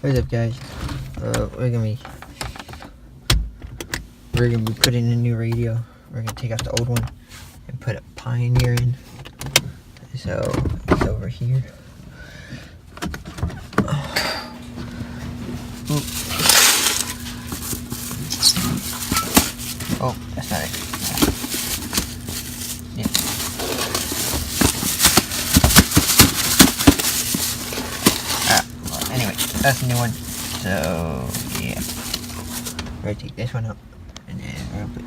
What's up, guys? We're gonna be putting in a new radio. We're gonna take out the old one and put a Pioneer in. So it's over here. Oh, that's not it. Yeah. Well, anyway, that's the new one. So yeah, we're gonna take this one out, and then we're gonna put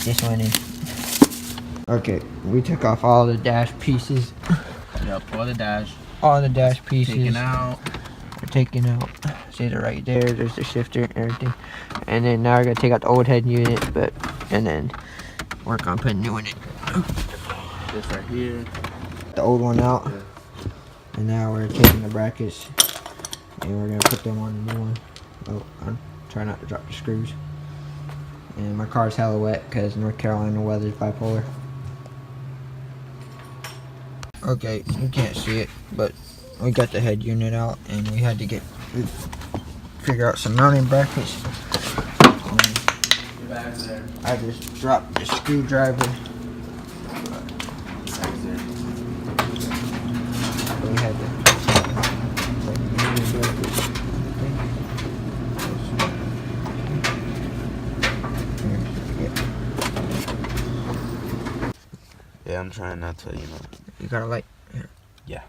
this one in. Okay, we took off all the dash pieces. Yep, all the dash. All the dash pieces. Taken out. We're taking out. See it right there. There's the shifter and everything. And then now we're gonna take out the old head unit, and then work on putting new one in. This right here. The old one out. Yeah. And now we're taking the brackets and we're gonna put them on the new one. Oh, I'm trying not to drop the screws. And my car's hella wet because North Carolina weather is bipolar. Okay, you can't see it, but we got the head unit out and we had to figure out some mounting brackets. I just dropped the screwdriver. We had to Yeah, I'm trying not to, You got a light? Yeah.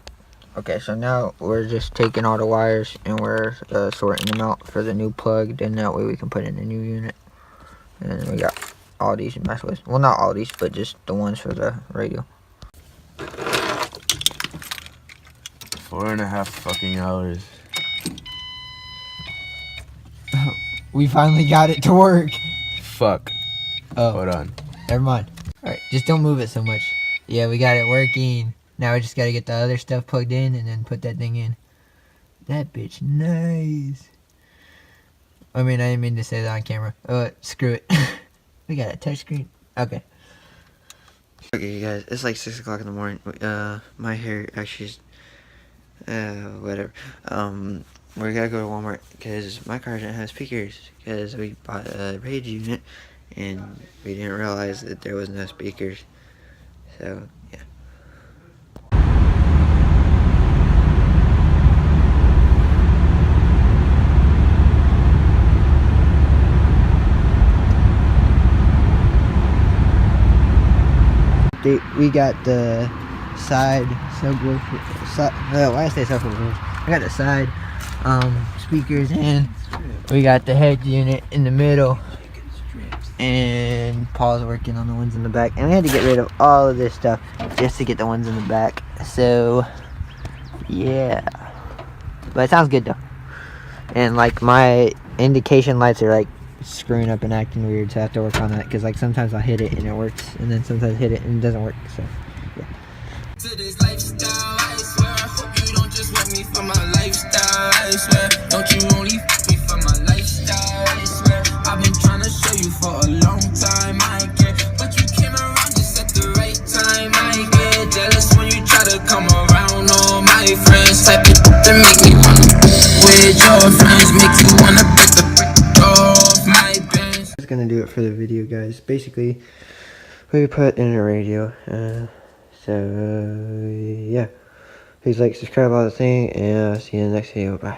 Okay, so now we're just taking all the wires and we're sorting them out for the new plug. Then that way we can put in a new unit. And we got all these to mess with. Well, not all these, but just the ones for the radio. 4.5 fucking hours. We finally got it to work. Fuck. Oh, Hold on. never mind. Alright, just don't move it so much. Yeah, we got it working. Now we just gotta get the other stuff plugged in and then put that thing in. That bitch nice. I mean, I didn't mean to say that on camera. Screw it. We got a touchscreen. Okay. Okay, you guys, it's like 6 o'clock in the morning. My hair actually is, whatever. We gotta go to Walmart because my car didn't have speakers because we bought a radio unit and we didn't realize that there was no speakers. So, yeah. We got the side subwoofer. Why I say subwoofer? I got the side speakers in. We got the head unit in the middle, and Paul's working on the ones in the back. And we had to get rid of all of this stuff just to get the ones in the back. So yeah, but it sounds good though. And like my indication lights are like screwing up and acting weird, so I have to work on that because like sometimes I hit it and it works, and then sometimes I hit it and it doesn't work. So yeah. To this lifestyle, I swear. I hope you don't just want me for my lifestyle, I swear. Don't you only f me for my lifestyle, I swear. I've been trying to show you for a long time, I get. But you came around just at the right time, I get jealous when you try to come around. All my friends type it to make me wanna with your friends, make you wanna break the off my bench. That's gonna do it for the video, guys. Basically, we put in a radio. So yeah, please like, subscribe, all the thing, and I'll see you in the next video. Bye.